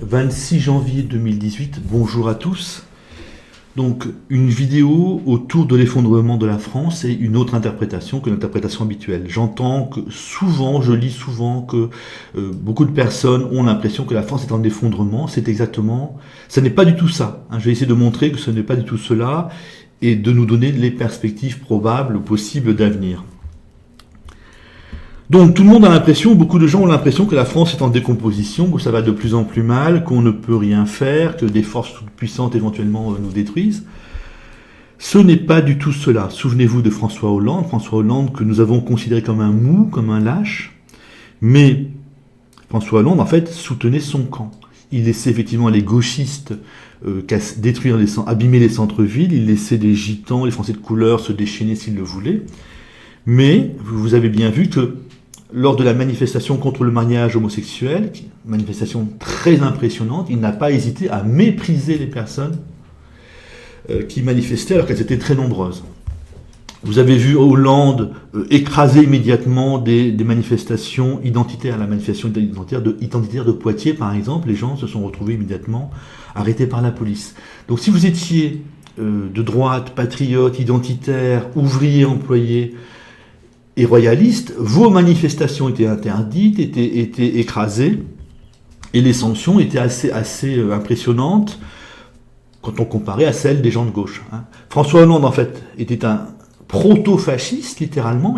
26 janvier 2018, bonjour à tous. Donc une vidéo autour de l'effondrement de la France et une autre interprétation que l'interprétation habituelle. J'entends que souvent, je lis souvent que beaucoup de personnes ont l'impression que la France est en effondrement. C'est exactement, ça n'est pas du tout ça. Je vais essayer de montrer que ce n'est pas du tout cela et de nous donner les perspectives probables ou possibles d'avenir. Donc tout le monde a l'impression, beaucoup de gens ont l'impression que la France est en décomposition, que ça va de plus en plus mal, qu'on ne peut rien faire, que des forces toutes puissantes éventuellement nous détruisent. Ce n'est pas du tout cela. Souvenez-vous de François Hollande que nous avons considéré comme un mou, comme un lâche, mais François Hollande en fait soutenait son camp. Il laissait effectivement les gauchistes détruire abîmer les centres-villes, il laissait les gitans, les Français de couleur se déchaîner s'ils le voulaient, mais vous avez bien vu que lors de la manifestation contre le mariage homosexuel, manifestation très impressionnante, il n'a pas hésité à mépriser les personnes qui manifestaient alors qu'elles étaient très nombreuses. Vous avez vu Hollande écraser immédiatement des manifestations identitaires. La manifestation identitaire de Poitiers, par exemple, les gens se sont retrouvés immédiatement arrêtés par la police. Donc si vous étiez de droite, patriote, identitaire, ouvrier, employé, et royalistes, vos manifestations étaient interdites, étaient écrasées, et les sanctions étaient assez impressionnantes quand on comparait à celles des gens de gauche. François Hollande, en fait, était un proto-fasciste, littéralement.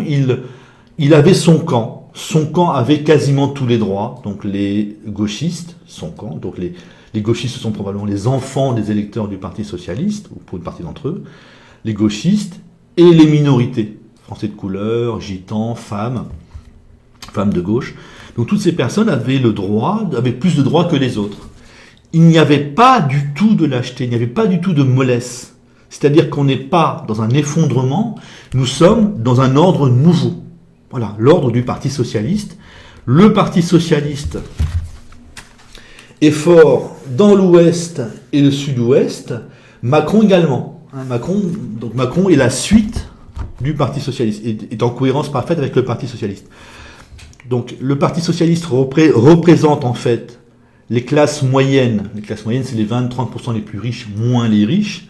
Il avait son camp. Son camp avait quasiment tous les droits. Donc les gauchistes, son camp, donc les gauchistes sont probablement les enfants des électeurs du Parti socialiste, ou pour une partie d'entre eux, les gauchistes et les minorités. Français de couleur, gitans, femmes de gauche. Donc toutes ces personnes avaient plus de droits que les autres. Il n'y avait pas du tout de lâcheté, il n'y avait pas du tout de mollesse. C'est-à-dire qu'on n'est pas dans un effondrement, nous sommes dans un ordre nouveau. Voilà, l'ordre du Parti socialiste. Le Parti socialiste est fort dans l'Ouest et le Sud-Ouest. Macron également. Macron est la suite du Parti socialiste, est en cohérence parfaite avec le Parti socialiste. Donc le Parti socialiste représente en fait les classes moyennes. Les classes moyennes, c'est les 20-30% les plus riches, moins les riches.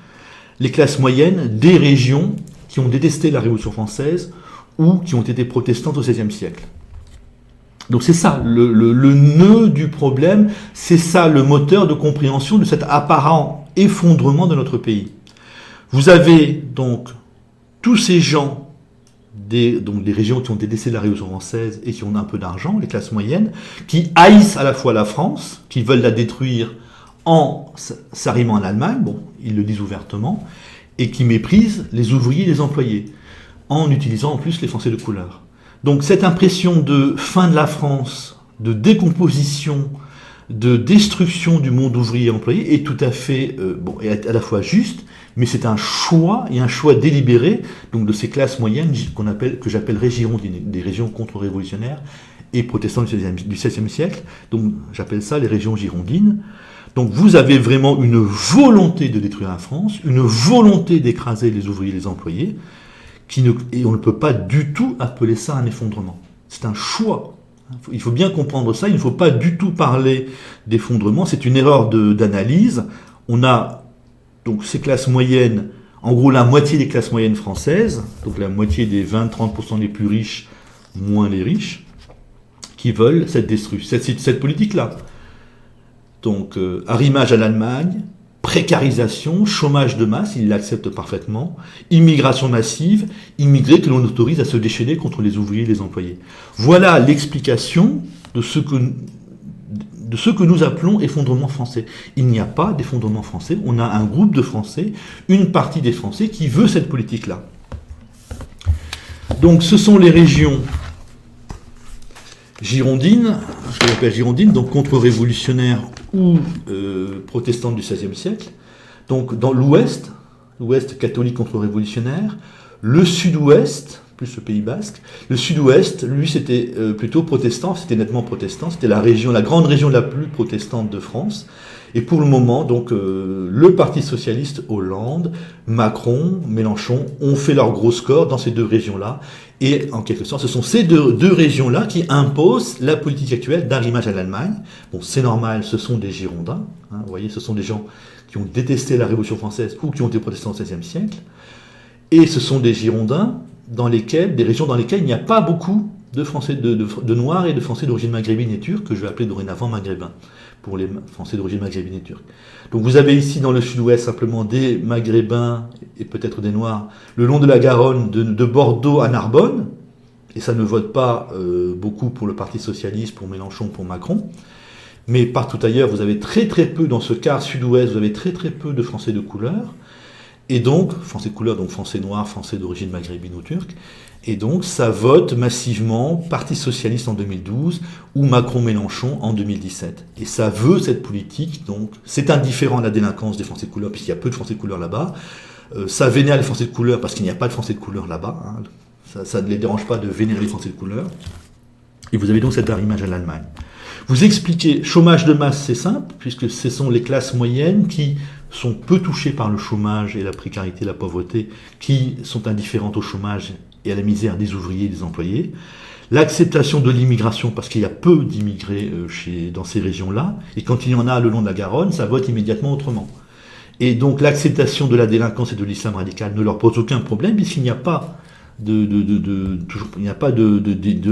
Les classes moyennes des régions qui ont détesté la Révolution française ou qui ont été protestantes au XVIe siècle. Donc c'est ça, le nœud du problème, c'est ça le moteur de compréhension de cet apparent effondrement de notre pays. Vous avez donc tous ces gens des régions qui ont détesté la Révolution française et qui ont un peu d'argent, les classes moyennes, qui haïssent à la fois la France, qui veulent la détruire en s'arrimant à l'Allemagne, bon, ils le disent ouvertement, et qui méprisent les ouvriers et les employés, en utilisant en plus les Français de couleur. Donc cette impression de fin de la France, de décomposition, de destruction du monde ouvrier et employé est tout à fait, est à la fois juste, mais c'est un choix, et un choix délibéré, donc de ces classes moyennes que j'appellerais girondines, des régions contre-révolutionnaires et protestantes du XVIe siècle, donc j'appelle ça les régions girondines. Donc vous avez vraiment une volonté de détruire la France, une volonté d'écraser les ouvriers et les employés, et on ne peut pas du tout appeler ça un effondrement. C'est un choix. Il faut bien comprendre ça, il ne faut pas du tout parler d'effondrement, c'est une erreur d'analyse. On a donc ces classes moyennes, en gros la moitié des classes moyennes françaises, donc la moitié des 20-30% les plus riches, moins les riches, qui veulent cette politique-là. Donc arrimage à l'Allemagne, précarisation, chômage de masse, ils l'acceptent parfaitement, immigration massive, immigrés que l'on autorise à se déchaîner contre les ouvriers et les employés. Voilà l'explication de ce que nous appelons effondrement français. Il n'y a pas d'effondrement français, on a un groupe de Français, une partie des Français qui veut cette politique-là. Donc ce sont les régions girondines, ce qu'on appelle girondines, donc contre-révolutionnaires ou protestantes du XVIe siècle. Donc dans l'Ouest catholique contre-révolutionnaire, le Sud-Ouest, plus le Pays Basque, le Sud-Ouest, lui, c'était plutôt protestant, c'était nettement protestant, c'était la grande région la plus protestante de France, Et pour le moment, donc, le Parti socialiste, Hollande, Macron, Mélenchon ont fait leur gros score dans ces deux régions-là. Et en quelque sorte, ce sont ces deux régions-là qui imposent la politique actuelle d'arrimage à l'Allemagne. Bon, c'est normal, ce sont des Girondins. Hein, vous voyez, ce sont des gens qui ont détesté la Révolution française ou qui ont été protestants au XVIe siècle. Et ce sont des Girondins des régions dans lesquelles il n'y a pas beaucoup de Français, de Noirs et de Français d'origine maghrébine et turque, que je vais appeler dorénavant maghrébins, pour les Français d'origine maghrébine et turque. Donc vous avez ici dans le sud-ouest simplement des maghrébins et peut-être des Noirs le long de la Garonne, de Bordeaux à Narbonne, et ça ne vote pas beaucoup pour le Parti socialiste, pour Mélenchon, pour Macron. Mais partout ailleurs, vous avez très très peu, dans ce quart sud-ouest, vous avez très très peu de Français de couleur. Et donc, Français de couleur, donc Français noirs, Français d'origine maghrébine ou turque. Et donc, ça vote massivement Parti socialiste en 2012 ou Macron-Mélenchon en 2017. Et ça veut cette politique, donc c'est indifférent à la délinquance des Français de couleur, puisqu'il y a peu de Français de couleur là-bas. Ça vénère les Français de couleur parce qu'il n'y a pas de Français de couleur là-bas. Hein. Ça ne les dérange pas de vénérer les Français de couleur. Et vous avez donc cet arrimage à l'Allemagne. Vous expliquez, chômage de masse, c'est simple, puisque ce sont les classes moyennes qui sont peu touchées par le chômage et la précarité, la pauvreté, qui sont indifférentes au chômage et à la misère des ouvriers et des employés. L'acceptation de l'immigration, parce qu'il y a peu d'immigrés dans ces régions-là, et quand il y en a le long de la Garonne, ça vote immédiatement autrement. Et donc l'acceptation de la délinquance et de l'islam radical ne leur pose aucun problème, puisqu'il n'y a pas de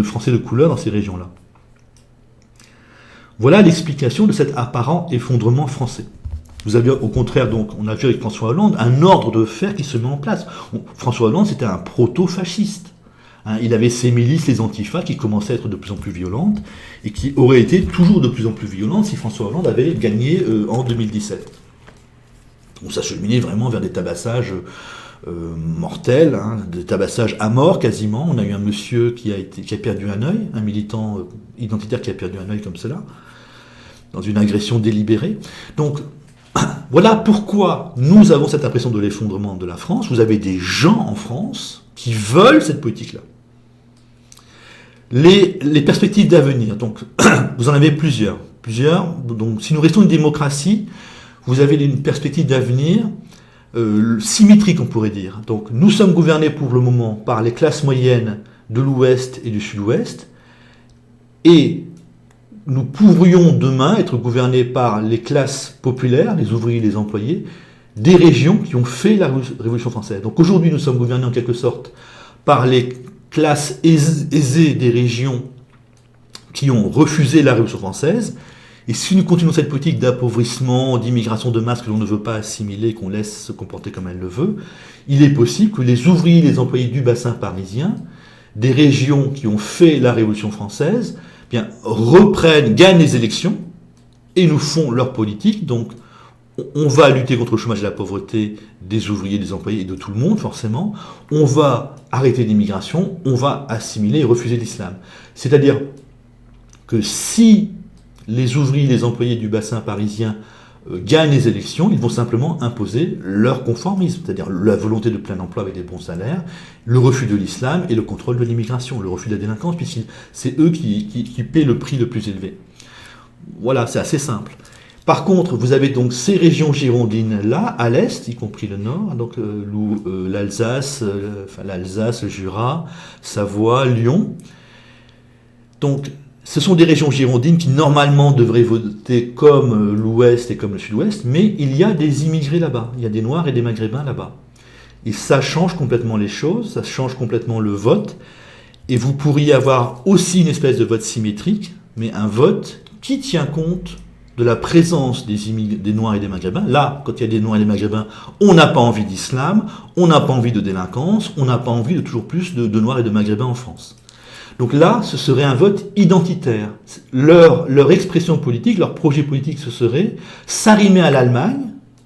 Français de couleur dans ces régions-là. Voilà l'explication de cet apparent effondrement français. Vous avez au contraire, donc, on a vu avec François Hollande, un ordre de fer qui se met en place. François Hollande, c'était un proto-fasciste. Hein, il avait ses milices, les antifas, qui commençaient à être de plus en plus violentes, et qui auraient été toujours de plus en plus violentes si François Hollande avait gagné en 2017. On s'acheminait vraiment vers des tabassages mortels, hein, des tabassages à mort quasiment. On a eu un monsieur qui a perdu un œil, un militant identitaire qui a perdu un œil comme cela, dans une agression délibérée. Donc, voilà pourquoi nous avons cette impression de l'effondrement de la France. Vous avez des gens en France qui veulent cette politique-là. Les perspectives d'avenir, donc, vous en avez plusieurs. Donc, si nous restons une démocratie, vous avez une perspective d'avenir symétrique, on pourrait dire. Donc, nous sommes gouvernés pour le moment par les classes moyennes de l'Ouest et du Sud-Ouest, et nous pourrions demain être gouvernés par les classes populaires, les ouvriers, les employés, des régions qui ont fait la Révolution française. Donc aujourd'hui, nous sommes gouvernés en quelque sorte par les classes aisées des régions qui ont refusé la Révolution française. Et si nous continuons cette politique d'appauvrissement, d'immigration de masse que l'on ne veut pas assimiler, qu'on laisse se comporter comme elle le veut, il est possible que les ouvriers, les employés du bassin parisien, des régions qui ont fait la Révolution française, bien, gagnent les élections et nous font leur politique. Donc, on va lutter contre le chômage et la pauvreté des ouvriers, des employés et de tout le monde, forcément. On va arrêter l'immigration, on va assimiler et refuser l'islam. C'est-à-dire que si les ouvriers, les employés du bassin parisien gagnent les élections, ils vont simplement imposer leur conformisme, c'est-à-dire la volonté de plein emploi avec des bons salaires, le refus de l'islam et le contrôle de l'immigration, le refus de la délinquance, puisque c'est eux qui paient le prix le plus élevé. Voilà, c'est assez simple. Par contre, vous avez donc ces régions girondines-là, à l'est, y compris le nord, donc l'Alsace, le Jura, Savoie, Lyon. Donc, ce sont des régions girondines qui, normalement, devraient voter comme l'Ouest et comme le Sud-Ouest, mais il y a des immigrés là-bas. Il y a des Noirs et des Maghrébins là-bas. Et ça change complètement les choses, ça change complètement le vote, et vous pourriez avoir aussi une espèce de vote symétrique, mais un vote qui tient compte de la présence des Noirs et des Maghrébins. Là, quand il y a des Noirs et des Maghrébins, on n'a pas envie d'islam, on n'a pas envie de délinquance, on n'a pas envie de toujours plus de Noirs et de Maghrébins en France. Donc là, ce serait un vote identitaire. Leur expression politique, leur projet politique, ce serait s'arrimer à l'Allemagne.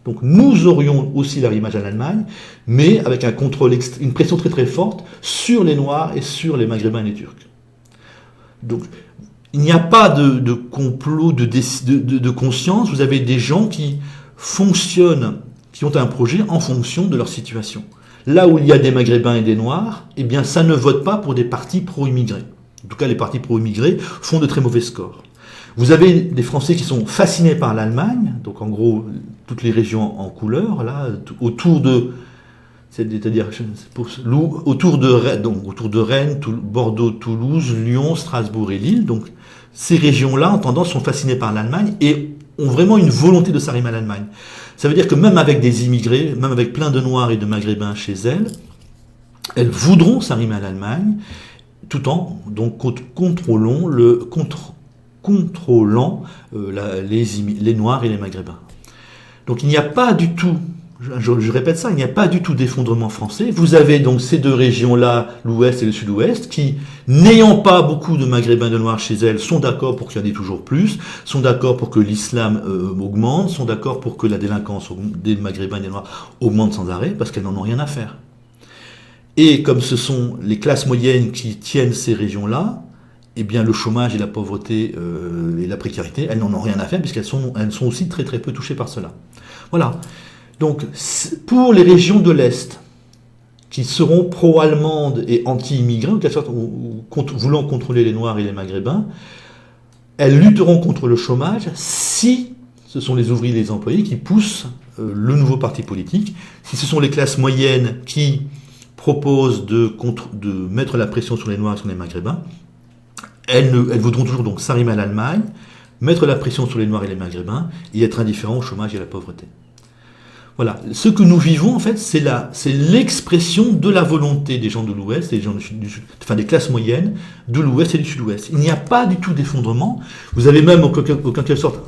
Donc nous aurions aussi l'arrimage à l'Allemagne, mais avec un contrôle, une pression très très forte sur les Noirs et sur les Maghrébins et les Turcs. Donc il n'y a pas de complot, de conscience. Vous avez des gens qui fonctionnent, qui ont un projet en fonction de leur situation. Là où il y a des Maghrébins et des Noirs, eh bien ça ne vote pas pour des partis pro-immigrés. En tout cas, les partis pro-immigrés font de très mauvais scores. Vous avez des Français qui sont fascinés par l'Allemagne, donc en gros, toutes les régions en couleur, là, autour de... C'est-à-dire autour de Rennes, Bordeaux, Toulouse, Lyon, Strasbourg et Lille. Donc ces régions-là, en tendance, sont fascinées par l'Allemagne et ont vraiment une volonté de s'arrimer à l'Allemagne. Ça veut dire que même avec des immigrés, même avec plein de Noirs et de Maghrébins chez elles voudront s'arrimer à l'Allemagne, tout en donc contrôlant les Noirs et les Maghrébins. Donc il n'y a pas du tout, je répète ça, il n'y a pas du tout d'effondrement français. Vous avez donc ces deux régions-là, l'Ouest et le Sud-Ouest, qui, n'ayant pas beaucoup de Maghrébins et de Noirs chez elles, sont d'accord pour qu'il y en ait toujours plus, sont d'accord pour que l'islam augmente, sont d'accord pour que la délinquance des Maghrébins et des Noirs augmente sans arrêt, parce qu'elles n'en ont rien à faire. Et comme ce sont les classes moyennes qui tiennent ces régions-là, eh bien le chômage et la pauvreté et la précarité, elles n'en ont rien à faire, puisqu'elles sont aussi très très peu touchées par cela. Voilà. Donc, pour les régions de l'Est, qui seront pro-allemandes et anti-immigrants, en quelque sorte, voulant contrôler les Noirs et les Maghrébins, elles lutteront contre le chômage si ce sont les ouvriers et les employés qui poussent le nouveau parti politique, si ce sont les classes moyennes qui proposent de mettre la pression sur les Noirs et sur les Maghrébins, elles voudront toujours donc s'arrimer à l'Allemagne, mettre la pression sur les Noirs et les Maghrébins et être indifférents au chômage et à la pauvreté. Voilà, ce que nous vivons en fait, c'est l'expression de la volonté des gens de l'Ouest et des gens des classes moyennes de l'Ouest et du Sud-Ouest. Il n'y a pas du tout d'effondrement. Vous avez même en quelque sorte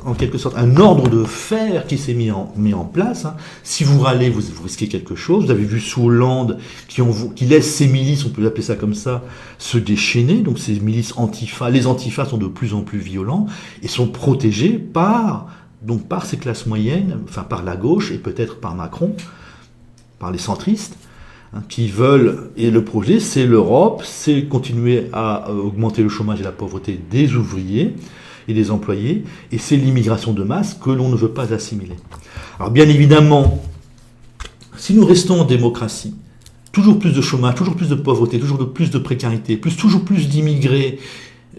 un ordre de fer qui s'est mis en place. Hein. Si vous râlez, vous risquez quelque chose. Vous avez vu sous Hollande qui laisse ces milices, on peut appeler ça comme ça, se déchaîner. Donc ces milices antifa, les antifas sont de plus en plus violents et sont protégés par ces classes moyennes, enfin par la gauche et peut-être par Macron, par les centristes, hein, qui veulent, et le projet c'est l'Europe, c'est continuer à augmenter le chômage et la pauvreté des ouvriers et des employés, et c'est l'immigration de masse que l'on ne veut pas assimiler. Alors bien évidemment, si nous restons en démocratie, toujours plus de chômage, toujours plus de pauvreté, toujours plus de précarité, toujours plus d'immigrés,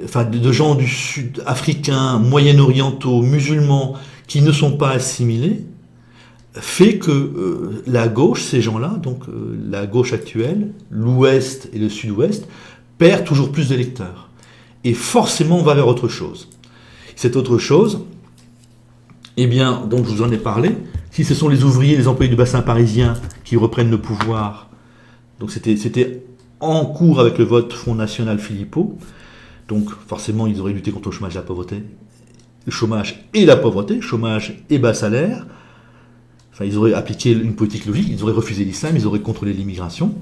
enfin de gens du Sud, africains, moyen-orientaux, musulmans, qui ne sont pas assimilés, fait que la gauche, ces gens-là, donc la gauche actuelle, l'Ouest et le Sud-Ouest, perd toujours plus d'électeurs. Et forcément, on va vers autre chose. Cette autre chose, eh bien, donc je vous en ai parlé, si ce sont les ouvriers, les employés du bassin parisien qui reprennent le pouvoir, donc c'était en cours avec le vote Front National Philippot, donc forcément ils auraient lutté contre le chômage et la pauvreté, le chômage et la pauvreté, chômage et bas salaire, enfin ils auraient appliqué une politique logique, ils auraient refusé l'islam, ils auraient contrôlé l'immigration.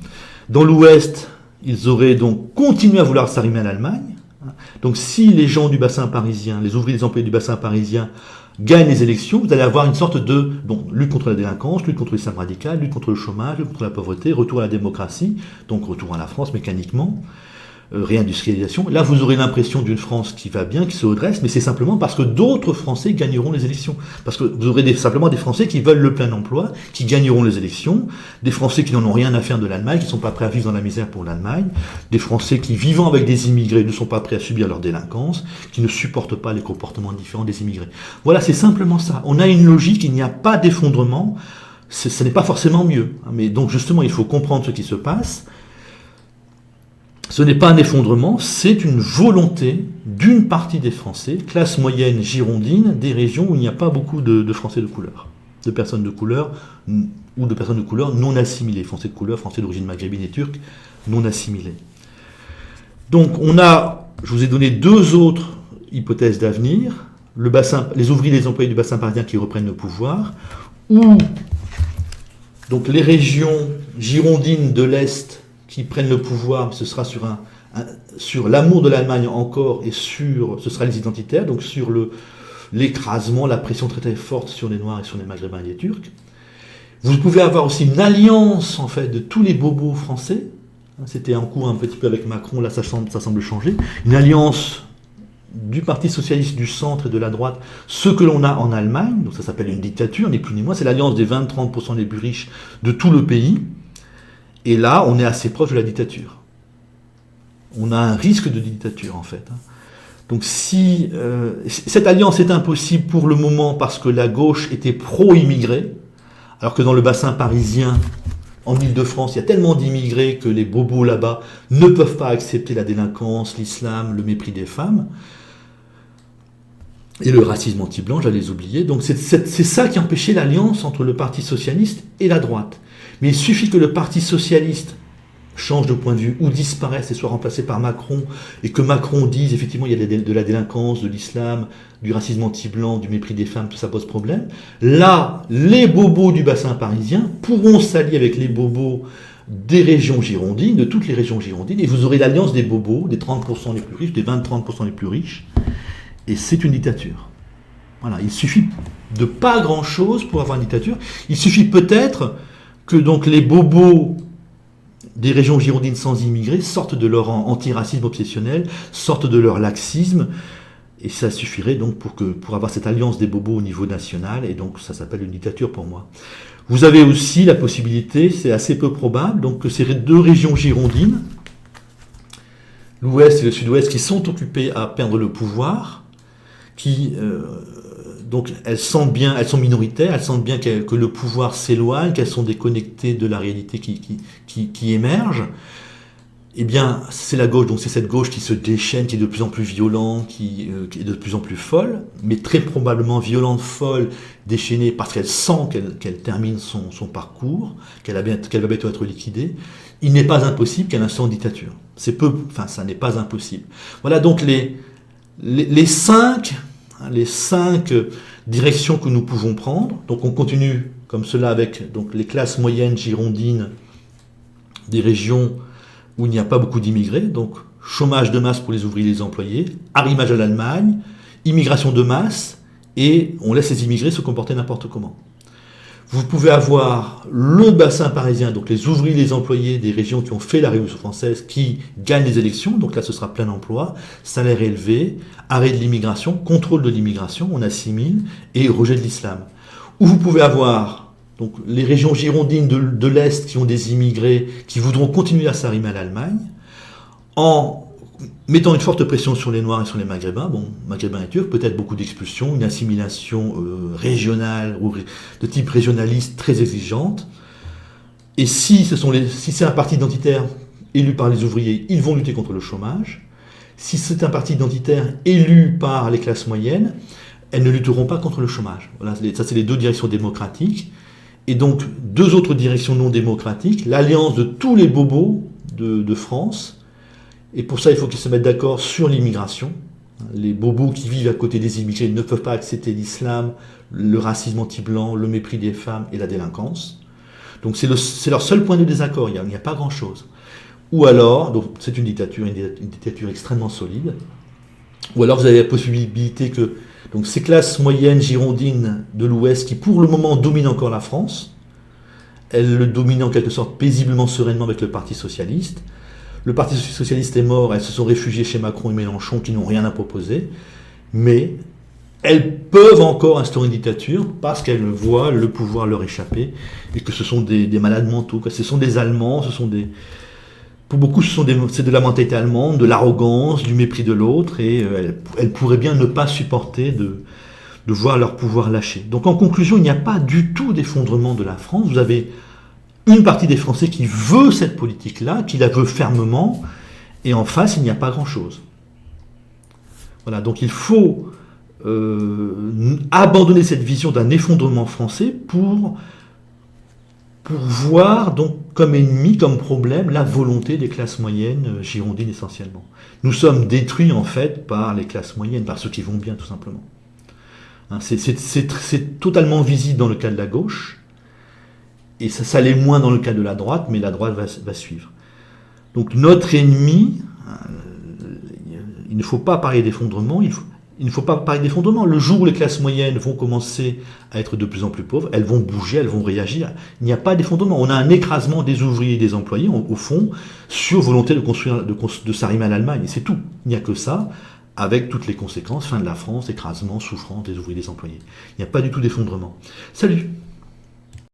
Dans l'Ouest, ils auraient donc continué à vouloir s'arrimer à l'Allemagne. Donc si les gens du bassin parisien, les ouvriers, les employés du bassin parisien gagnent les élections, vous allez avoir une sorte de lutte contre la délinquance, lutte contre l'islam radical, lutte contre le chômage, lutte contre la pauvreté, retour à la démocratie, donc retour à la France mécaniquement, réindustrialisation. Là, vous aurez l'impression d'une France qui va bien, qui se redresse, mais c'est simplement parce que d'autres Français gagneront les élections. Parce que vous aurez simplement des Français qui veulent le plein emploi, qui gagneront les élections, des Français qui n'en ont rien à faire de l'Allemagne, qui ne sont pas prêts à vivre dans la misère pour l'Allemagne, des Français qui, vivant avec des immigrés, ne sont pas prêts à subir leur délinquance, qui ne supportent pas les comportements différents des immigrés. Voilà, c'est simplement ça. On a une logique, il n'y a pas d'effondrement, ce n'est pas forcément mieux. Mais donc justement, il faut comprendre ce qui se passe. Ce n'est pas un effondrement, c'est une volonté d'une partie des Français, classe moyenne girondine, des régions où il n'y a pas beaucoup de Français de couleur, de personnes de couleur ou de personnes de couleur non assimilées, Français de couleur, Français d'origine maghrébine et turque, non assimilés. Donc je vous ai donné deux autres hypothèses d'avenir, les ouvriers et les employés du bassin parisien qui reprennent le pouvoir, ou donc les régions girondines de l'Est qui prennent le pouvoir, ce sera sur l'amour de l'Allemagne encore, et ce sera les identitaires, donc sur l'écrasement, la pression très très forte sur les Noirs et sur les Maghrébins et les Turcs. Vous pouvez avoir aussi une alliance en fait de tous les bobos français. C'était en cours un petit peu avec Macron, là ça semble changer. Une alliance du Parti Socialiste du centre et de la droite, ce que l'on a en Allemagne, donc ça s'appelle une dictature, ni plus ni moins, c'est l'alliance des 20-30% les plus riches de tout le pays. Et là, on est assez proche de la dictature. On a un risque de dictature, en fait. Donc si cette alliance est impossible pour le moment parce que la gauche était pro-immigré, alors que dans le bassin parisien, en Île-de-France, il y a tellement d'immigrés que les bobos là-bas ne peuvent pas accepter la délinquance, l'islam, le mépris des femmes, et le racisme anti-blanc, j'allais les oublier. Donc c'est ça qui a empêché l'alliance entre le Parti socialiste et la droite. Mais il suffit que le Parti socialiste change de point de vue ou disparaisse et soit remplacé par Macron, et que Macron dise effectivement il y a de la délinquance, de l'islam, du racisme anti-blanc, du mépris des femmes, tout ça pose problème. Là, les bobos du bassin parisien pourront s'allier avec les bobos des régions girondines, de toutes les régions girondines, et vous aurez l'alliance des bobos, des 30% les plus riches, des 20-30% les plus riches, et c'est une dictature. Voilà, il suffit de pas grand-chose pour avoir une dictature. Il suffit peut-être que donc les bobos des régions girondines sans immigrés sortent de leur antiracisme obsessionnel, sortent de leur laxisme, et ça suffirait donc pour avoir cette alliance des bobos au niveau national, et donc ça s'appelle une dictature pour moi. Vous avez aussi la possibilité, c'est assez peu probable, donc que ces deux régions girondines, l'ouest et le sud-ouest, qui sont occupées à perdre le pouvoir, qui donc elles sentent bien, elles sont minoritaires, elles sentent bien que le pouvoir s'éloigne, qu'elles sont déconnectées de la réalité qui émerge. Eh bien, c'est la gauche, donc c'est cette gauche qui se déchaîne, qui est de plus en plus violente, qui est de plus en plus folle, mais très probablement violente, folle, déchaînée, parce qu'elle sent qu'elle termine son parcours, qu'elle va bientôt être liquidée. Il n'est pas impossible qu'elle instaure une dictature. Ça n'est pas impossible. Voilà donc les cinq directions que nous pouvons prendre. Donc on continue comme cela avec donc les classes moyennes girondines des régions où il n'y a pas beaucoup d'immigrés, donc chômage de masse pour les ouvriers et les employés, arrimage à l'Allemagne, immigration de masse, et on laisse les immigrés se comporter n'importe comment. Vous pouvez avoir le bassin parisien, donc les ouvriers et les employés des régions qui ont fait la Révolution française, qui gagnent les élections, donc là ce sera plein emploi, salaire élevé, arrêt de l'immigration, contrôle de l'immigration, on assimile, et rejet de l'islam. Ou vous pouvez avoir donc les régions girondines de l'Est qui ont des immigrés qui voudront continuer à s'arrimer à l'Allemagne, en mettant une forte pression sur les Noirs et sur les Maghrébins, Maghrébins et Turcs, peut-être beaucoup d'expulsions, une assimilation régionale ou de type régionaliste très exigeante. Et si c'est un parti identitaire élu par les ouvriers, ils vont lutter contre le chômage. Si c'est un parti identitaire élu par les classes moyennes, elles ne lutteront pas contre le chômage. Voilà, ça c'est les deux directions démocratiques. Et donc, deux autres directions non démocratiques, l'alliance de tous les bobos de France, et pour ça il faut qu'ils se mettent d'accord sur l'immigration. Les bobos qui vivent à côté des immigrés ne peuvent pas accepter l'islam, le racisme anti-blanc, le mépris des femmes et la délinquance. Donc c'est leur seul point de désaccord, il n'y a pas grand-chose. Ou alors, donc c'est une dictature extrêmement solide, ou alors vous avez la possibilité que donc ces classes moyennes girondines de l'Ouest qui pour le moment dominent encore la France, elles le dominent en quelque sorte paisiblement, sereinement avec le Parti socialiste. Le Parti socialiste est mort, elles se sont réfugiées chez Macron et Mélenchon qui n'ont rien à proposer, mais elles peuvent encore instaurer une dictature parce qu'elles voient le pouvoir leur échapper et que ce sont des malades mentaux, que ce sont des Allemands, pour beaucoup, c'est de la mentalité allemande, de l'arrogance, du mépris de l'autre, et elles pourraient bien ne pas supporter de voir leur pouvoir lâcher. Donc en conclusion, il n'y a pas du tout d'effondrement de la France. Vous avez une partie des Français qui veut cette politique-là, qui la veut fermement, et en face, il n'y a pas grand-chose. Voilà, donc il faut abandonner cette vision d'un effondrement français pour voir donc comme ennemi, comme problème, la volonté des classes moyennes girondines essentiellement. Nous sommes détruits en fait par les classes moyennes, par ceux qui vont bien tout simplement. Hein, c'est totalement visible dans le cas de la gauche, et ça l'est moins dans le cas de la droite, mais la droite va suivre. Donc notre ennemi, il ne faut pas parler d'effondrement, il ne faut pas parler d'effondrement. Le jour où les classes moyennes vont commencer à être de plus en plus pauvres, elles vont bouger, elles vont réagir. Il n'y a pas d'effondrement. On a un écrasement des ouvriers et des employés, au fond, sur volonté de s'arrimer à l'Allemagne. Et c'est tout. Il n'y a que ça, avec toutes les conséquences. Fin de la France, écrasement, souffrance des ouvriers et des employés. Il n'y a pas du tout d'effondrement. Salut!